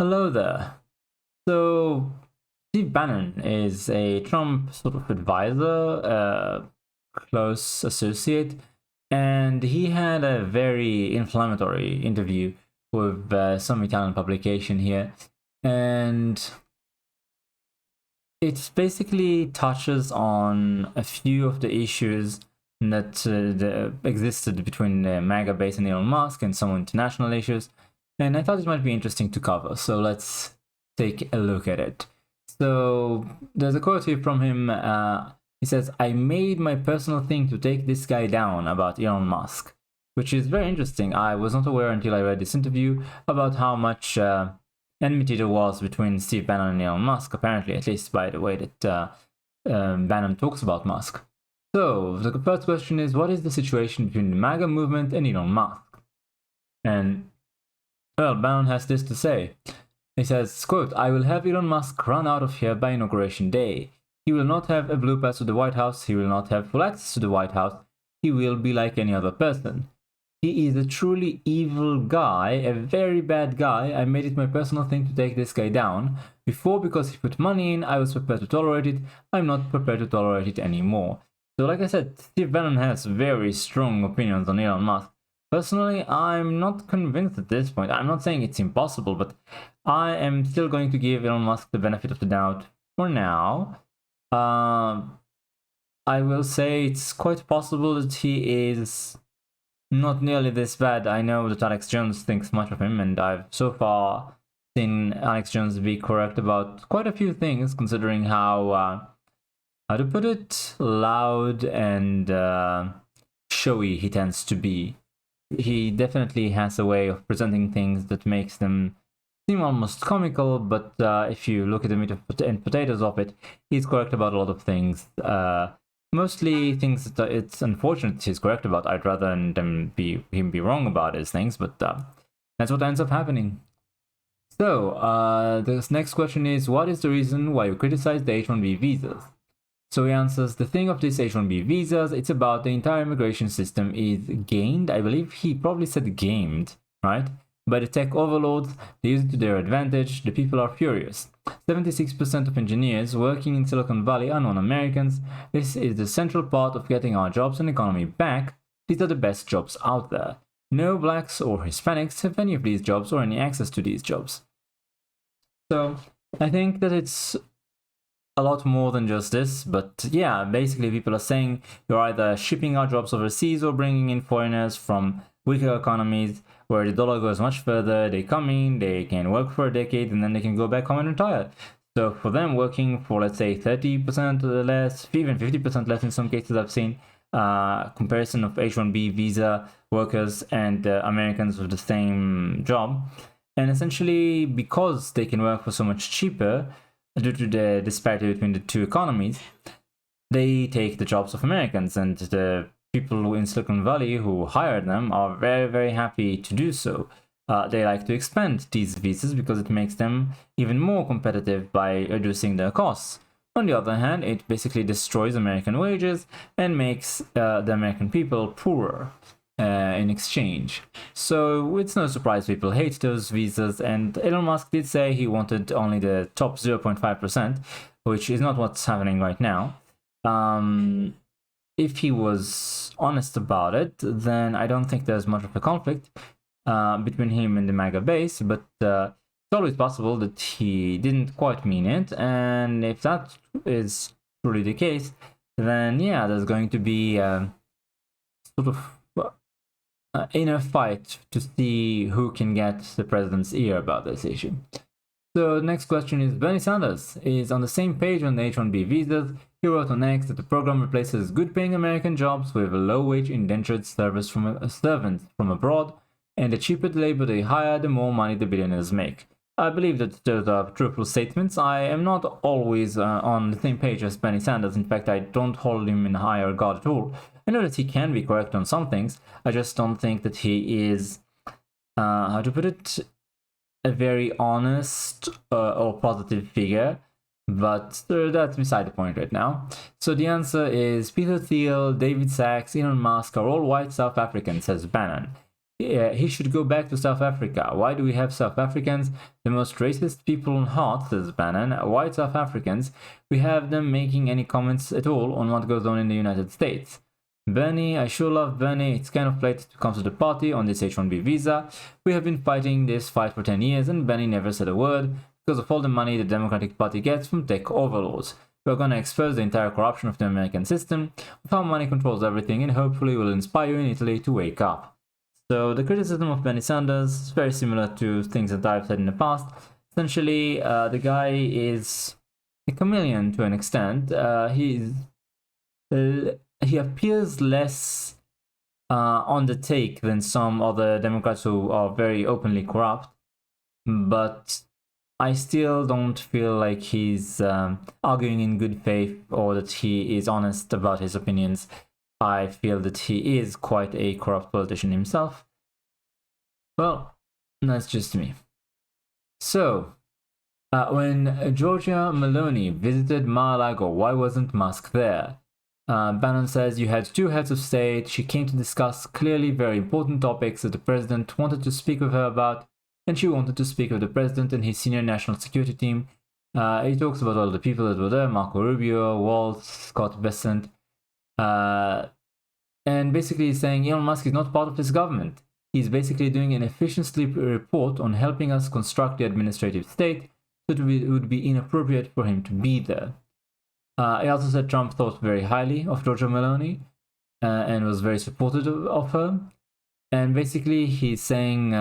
Hello there. So, Steve Bannon is a Trump sort of advisor, close associate, and he had a very inflammatory interview with some Italian publication here, and it basically touches on a few of the issues that existed between the MAGA base and Elon Musk and some international issues, and I thought it might be interesting to cover. So let's take a look at it. So there's a quote here from him. He says, "I made my personal thing to take this guy down," about Elon Musk, which is very interesting. I was not aware until I read this interview about how much enmity there was between Steve Bannon and Elon Musk, apparently, at least by the way that Bannon talks about Musk. So the first question is, what is the situation between the MAGA movement and Elon Musk? And, well, Bannon has this to say. He says, quote, "I will have Elon Musk run out of here by inauguration day. He will not have a blue pass to the White House. He will not have full access to the White House. He will be like any other person. He is a truly evil guy, a very bad guy. I made it my personal thing to take this guy down. Before, because he put money in, I was prepared to tolerate it. I'm not prepared to tolerate it anymore." So like I said, Steve Bannon has very strong opinions on Elon Musk. Personally, I'm not convinced at this point. I'm not saying it's impossible, but I am still going to give Elon Musk the benefit of the doubt for now. I will say it's quite possible that he is not nearly this bad. I know that Alex Jones thinks much of him, and I've so far seen Alex Jones be correct about quite a few things, considering how to put it, loud and showy he tends to be. He definitely has a way of presenting things that makes them seem almost comical, but if you look at the meat and potatoes of it, he's correct about a lot of things. Mostly things that it's unfortunate he's correct about. I'd rather him be wrong about his things, but that's what ends up happening. So this next question is, what is the reason why you criticize the H-1B visas? So he answers, the thing of this H-1B visas, it's about the entire immigration system is gained. I believe he probably said gamed, right? By the tech overlords, they use it to their advantage. The people are furious. 76% of engineers working in Silicon Valley are non-Americans. This is the central part of getting our jobs and economy back. These are the best jobs out there. No blacks or Hispanics have any of these jobs or any access to these jobs. So I think that it's a lot more than just this, but yeah, basically people are saying you're either shipping our jobs overseas or bringing in foreigners from weaker economies where the dollar goes much further. They come in, they can work for a decade, and then they can go back home and retire. So for them, working for, let's say, 30% less, even 50% less in some cases I've seen, comparison of H-1B visa workers and Americans with the same job. And essentially, because they can work for so much cheaper, due to the disparity between the two economies, they take the jobs of Americans, and the people in Silicon Valley who hired them are very, very happy to do so. They like to expand these visas because it makes them even more competitive by reducing their costs. On the other hand, it basically destroys American wages and makes the American people poorer in exchange. So it's no surprise people hate those visas, and Elon Musk did say he wanted only the top 0.5%, which is not what's happening right now. If he was honest about it, then I don't think there's much of a conflict between him and the MAGA base, but it's always possible that he didn't quite mean it, and if that is truly the case, then yeah, there's going to be sort of inner fight to see who can get the president's ear about this issue. So the next question is, Bernie Sanders is on the same page on the H-1B visas. He wrote on X that the program replaces good-paying American jobs with a low-wage indentured servants from abroad, and the cheaper the labor they hire, the more money the billionaires make. I believe that those are truthful statements. I am not always on the same page as Bernie Sanders. In fact, I don't hold him in high regard at all. I know that he can be correct on some things. I just don't think that he is, how to put it, a very honest or positive figure. But that's beside the point right now. So the answer is Peter Thiel, David Sachs, Elon Musk are all white South Africans, says Bannon. he should go back to South Africa. Why do we have South Africans, the most racist people on earth, says Bannon? White South Africans, we have them making any comments at all on what goes on in the United States. Bernie, I sure love Bernie. It's kind of late to come to the party on this H-1B visa. We have been fighting this fight for 10 years and Bernie never said a word because of all the money the Democratic Party gets from tech overlords. We're gonna expose the entire corruption of the American system, of how money controls everything, and hopefully will inspire you in Italy to wake up. So the criticism of Bernie Sanders is very similar to things that I've said in the past. Essentially, the guy is a chameleon to an extent. He appears less on the take than some other Democrats who are very openly corrupt, but I still don't feel like he's arguing in good faith or that he is honest about his opinions. I feel that he is quite a corrupt politician himself. Well, that's just me. So, when Giorgia Meloni visited Mar-a-Lago, why wasn't Musk there? Bannon says you had two heads of state. She came to discuss clearly very important topics that the president wanted to speak with her about, and she wanted to speak with the president and his senior national security team. He talks about all the people that were there: Marco Rubio, Waltz, Scott Bessent, and basically he's saying Elon Musk is not part of his government. He's basically doing an efficiency report on helping us construct the administrative state, so it would be inappropriate for him to be there. He also said Trump thought very highly of Giorgia Meloni and was very supportive of her. And basically he's saying,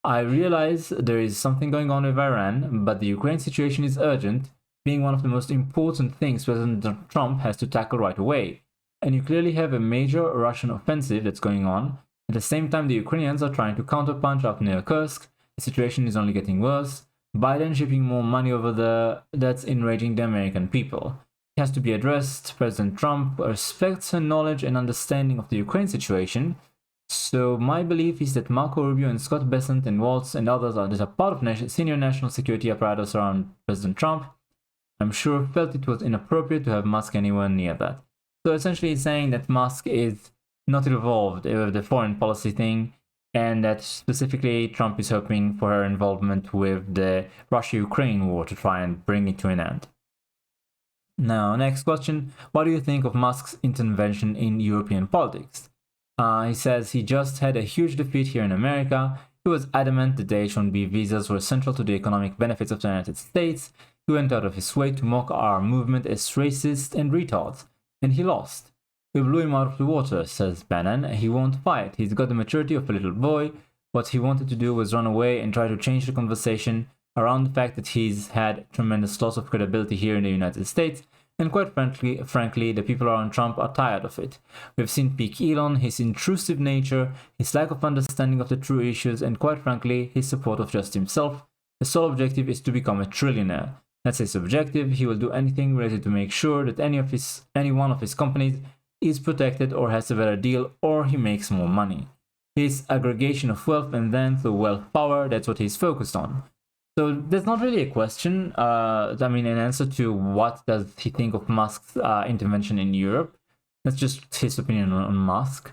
I realize there is something going on with Iran, but the Ukraine situation is urgent, being one of the most important things President Trump has to tackle right away. And you clearly have a major Russian offensive that's going on. At the same time, the Ukrainians are trying to counterpunch up near Kursk. The situation is only getting worse. Biden shipping more money over there, that's enraging the American people. It has to be addressed. President Trump respects her knowledge and understanding of the Ukraine situation. So my belief is that Marco Rubio and Scott Bessent and Waltz and others that are part of senior national security apparatus around President Trump, I'm sure felt it was inappropriate to have Musk anywhere near that. So essentially he's saying that Musk is not involved with the foreign policy thing, and that specifically Trump is hoping for her involvement with the Russia-Ukraine war to try and bring it to an end. Now, next question. What do you think of Musk's intervention in European politics? He says he just had a huge defeat here in America. He was adamant that the H-1B visas were central to the economic benefits of the United States. He went out of his way to mock our movement as racist and retards, and he lost. We blew him out of the water, says Bannon. He won't fight. He's got the maturity of a little boy. What he wanted to do was run away and try to change the conversation around the fact that he's had tremendous loss of credibility here in the United States, and quite frankly, the people around Trump are tired of it. We've seen peak Elon, his intrusive nature, his lack of understanding of the true issues, and quite frankly, his support of just himself. His sole objective is to become a trillionaire. That's his objective. He will do anything related to make sure that any one of his companies is protected or has a better deal, or he makes more money. His aggregation of wealth and then through wealth power, that's what he's focused on. So there's not really a question, an answer to what does he think of Musk's intervention in Europe. That's just his opinion on Musk.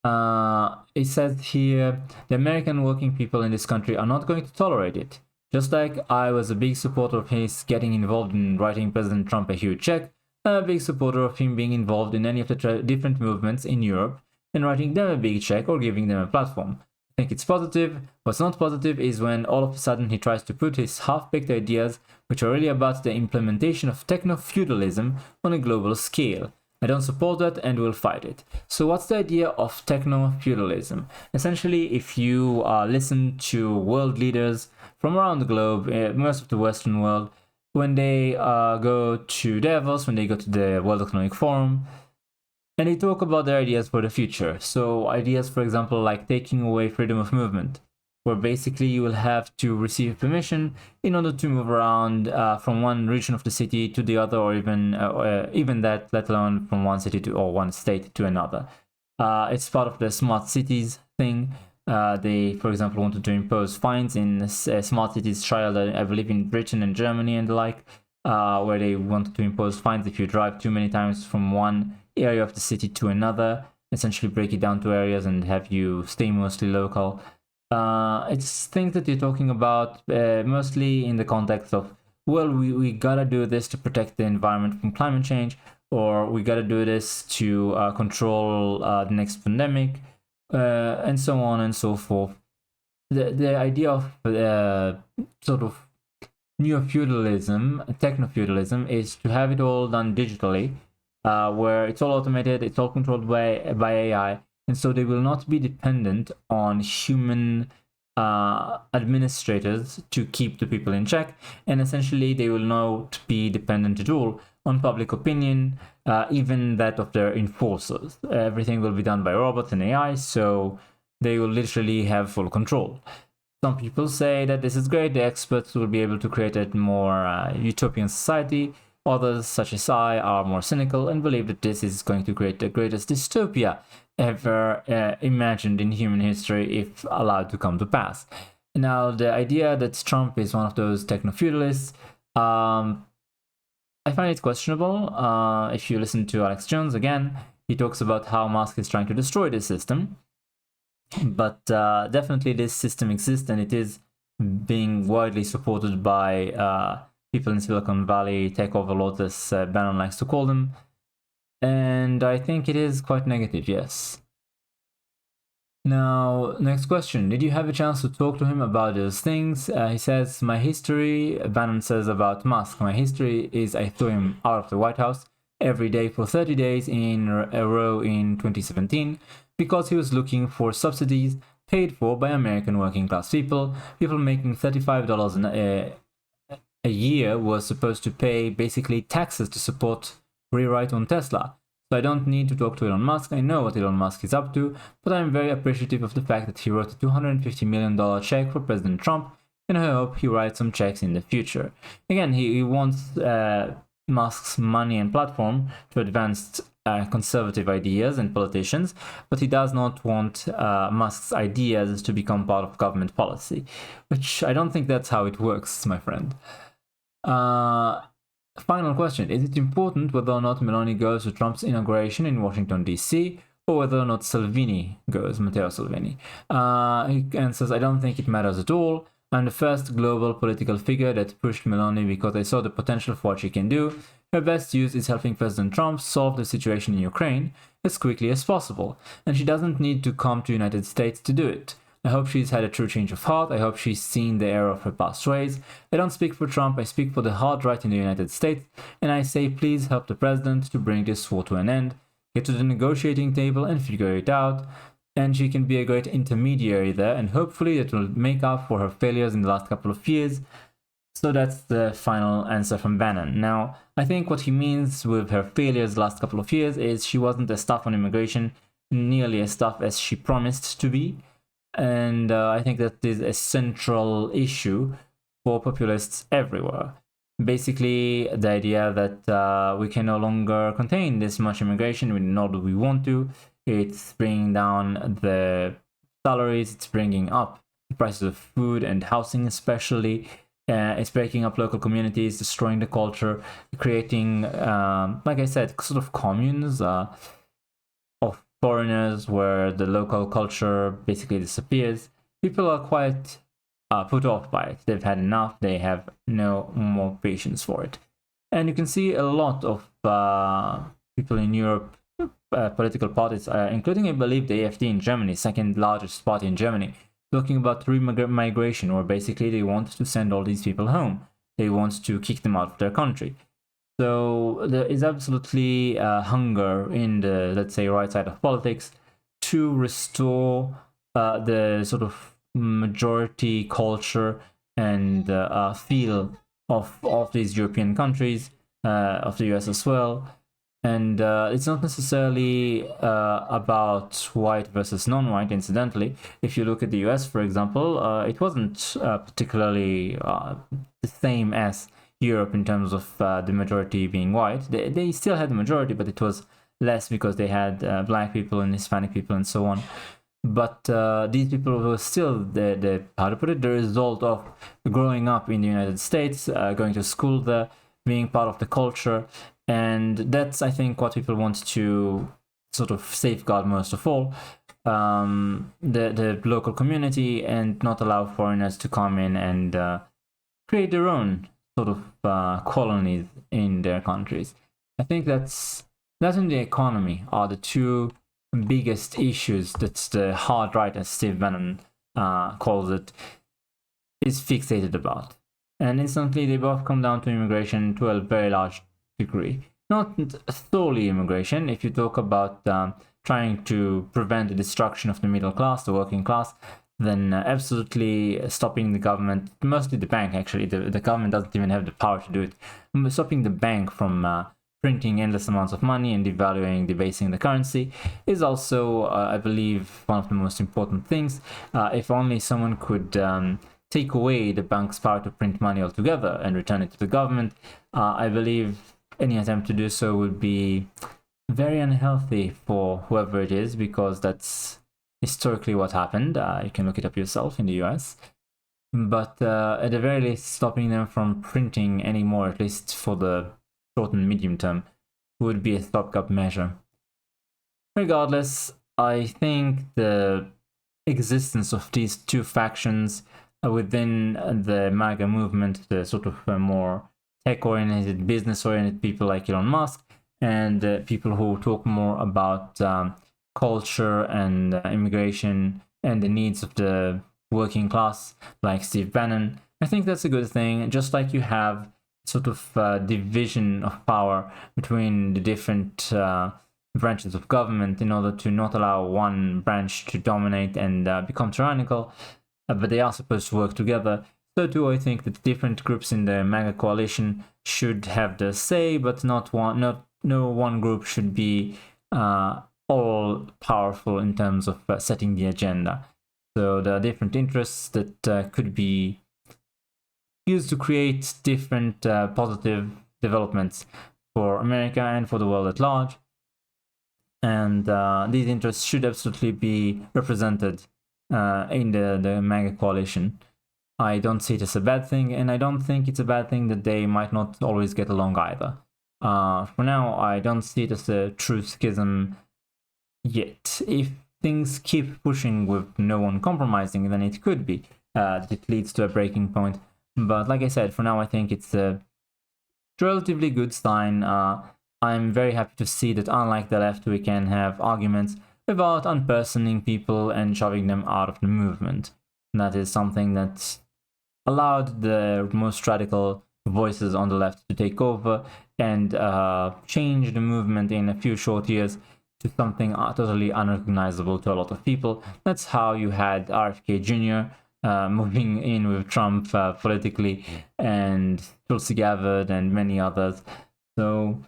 It says here, the American working people in this country are not going to tolerate it. Just like I was a big supporter of his getting involved in writing President Trump a huge check, I'm a big supporter of him being involved in any of the different movements in Europe and writing them a big check or giving them a platform. I think it's positive. What's not positive is when all of a sudden he tries to put his half-baked ideas, which are really about the implementation of techno-feudalism, on a global scale. I don't support that and will fight it. So what's the idea of techno-feudalism? Essentially, if you listen to world leaders from around the globe, most of the Western world, when they go to Davos, when they go to the World Economic Forum, and they talk about their ideas for the future. So ideas, for example, like taking away freedom of movement, where basically you will have to receive permission in order to move around from one region of the city to the other, or even that, let alone from one city to or one state to another. It's part of the smart cities thing. They, for example, wanted to impose fines in smart cities trial, I believe, in Britain and Germany and the like, where they wanted to impose fines if you drive too many times from one area of the city to another. essentially break it down to areas and have you stay mostly local. It's things that you're talking about mostly in the context of, well, we gotta do this to protect the environment from climate change, or we gotta do this to control the next pandemic, and so on and so forth. The idea of sort of neo-feudalism, techno-feudalism, is to have it all done digitally, where it's all automated, it's all controlled by AI, and so they will not be dependent on human administrators to keep the people in check, and essentially they will not be dependent at all on public opinion, even that of their enforcers. Everything will be done by robots and AI, so they will literally have full control. Some people say that this is great, the experts will be able to create a more utopian society. Others, such as I, are more cynical and believe that this is going to create the greatest dystopia ever imagined in human history if allowed to come to pass. Now, the idea that Trump is one of those techno-feudalists, I find it questionable. If you listen to Alex Jones again, he talks about how Musk is trying to destroy this system. But definitely this system exists, and it is being widely supported by people in Silicon Valley, tech overlords, as Bannon likes to call them. And I think it is quite negative, yes. Now, next question. Did you have a chance to talk to him about those things? He says, my history, Bannon says about Musk, my history is I threw him out of the White House every day for 30 days in a row in 2017. Because he was looking for subsidies paid for by American working class people. People making $35 a year was supposed to pay basically taxes to support rewrite on Tesla. So I don't need to talk to Elon Musk. I know what Elon Musk is up to, but I'm very appreciative of the fact that he wrote a $250 million check for President Trump, and I hope he writes some checks in the future. Again, he wants Musk's money and platform to advance conservative ideas and politicians, but he does not want Musk's ideas to become part of government policy, which I don't think that's how it works, my friend. Final question. Is it important whether or not Meloni goes to Trump's inauguration in Washington, D.C., or whether or not Salvini goes, Matteo Salvini? He answers, I don't think it matters at all. I'm the first global political figure that pushed Meloni because I saw the potential for what she can do. Her best use is helping President Trump solve the situation in Ukraine as quickly as possible, and she doesn't need to come to the United States to do it. I hope she's had a true change of heart. I hope she's seen the error of her past ways. I don't speak for Trump, I speak for the hard right in the United States, and I say please help the president to bring this war to an end, get to the negotiating table and figure it out, and she can be a great intermediary there, and hopefully that will make up for her failures in the last couple of years. So that's the final answer from Bannon. Now, I think what he means with her failures the last couple of years is she wasn't as tough on immigration, nearly as tough as she promised to be. And I think that is a central issue for populists everywhere. Basically, the idea that we can no longer contain this much immigration, nor do we want to. It's bringing down the salaries, it's bringing up the prices of food and housing especially. It's breaking up local communities, destroying the culture, creating, like I said, sort of communes of foreigners where the local culture basically disappears. People are quite put off by it. They've had enough. They have no more patience for it. And you can see a lot of people in Europe, political parties, including, I believe, the AfD in Germany, second largest party in Germany, talking about remigration, where basically they want to send all these people home. They want to kick them out of their country. So there is absolutely hunger in the, let's say, right side of politics to restore the sort of majority culture and feel of these European countries, of the US as well. And it's not necessarily about white versus non-white, incidentally. If you look at the US, for example, it wasn't particularly the same as Europe in terms of the majority being white. They still had the majority, but it was less because they had black people and Hispanic people and so on. But these people were still the how to put it, the result of growing up in the United States, going to school there, being part of the culture. And that's, I think, what people want to sort of safeguard most of all the local community and not allow foreigners to come in and create their own sort of colonies in their countries. I think that and the economy are the two biggest issues that the hard right, as Steve Bannon calls it, is fixated about. And instantly they both come down to immigration to a very large degree. Not solely immigration. If you talk about trying to prevent the destruction of the middle class, the working class, then absolutely stopping the government, mostly the bank actually, the government doesn't even have the power to do it, stopping the bank from printing endless amounts of money and devaluing, debasing the currency is also, I believe, one of the most important things. If only someone could take away the bank's power to print money altogether and return it to the government, I believe any attempt to do so would be very unhealthy for whoever it is, because that's historically what happened. You can look it up yourself in the US. But at the very least, stopping them from printing anymore, at least for the short and medium term, would be a stopgap measure. Regardless, I think the existence of these two factions within the MAGA movement, the sort of more tech-oriented, business-oriented people like Elon Musk, and people who talk more about culture and immigration and the needs of the working class, like Steve Bannon. I think that's a good thing. Just like you have sort of division of power between the different branches of government in order to not allow one branch to dominate and become tyrannical, but they are supposed to work together. So too, I think that different groups in the MAGA coalition should have their say, but no one group should be all powerful in terms of setting the agenda. So there are different interests that could be used to create different positive developments for America and for the world at large. And these interests should absolutely be represented in the MAGA coalition. I don't see it as a bad thing, and I don't think it's a bad thing that they might not always get along either. For now, I don't see it as a true schism yet. If things keep pushing with no one compromising, then it could be that it leads to a breaking point. But like I said, for now I think it's a relatively good sign. I'm very happy to see that unlike the left, we can have arguments without unpersoning people and shoving them out of the movement. That is something that allowed the most radical voices on the left to take over and change the movement in a few short years to something totally unrecognizable to a lot of people. That's how you had RFK Jr. Moving in with Trump politically, and Tulsi Gabbard and many others. So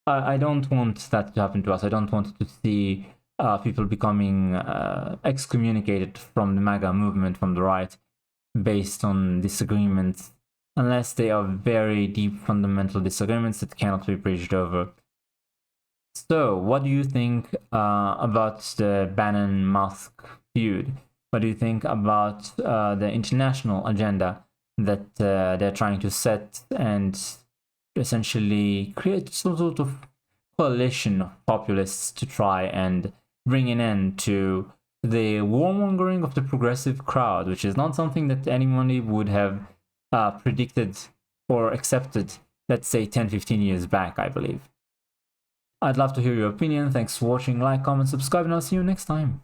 I don't want that to happen to us. I don't want to see people becoming excommunicated from the MAGA movement from the right based on disagreements, unless they are very deep fundamental disagreements that cannot be bridged over. So, what do you think about the Bannon-Musk feud? What do you think about the international agenda that they're trying to set and essentially create some sort of coalition of populists to try and bring an end to the warmongering of the progressive crowd, which is not something that anyone would have predicted or accepted, let's say 10-15 years back, I believe. I'd love to hear your opinion. Thanks for watching. Like, comment, subscribe, and I'll see you next time.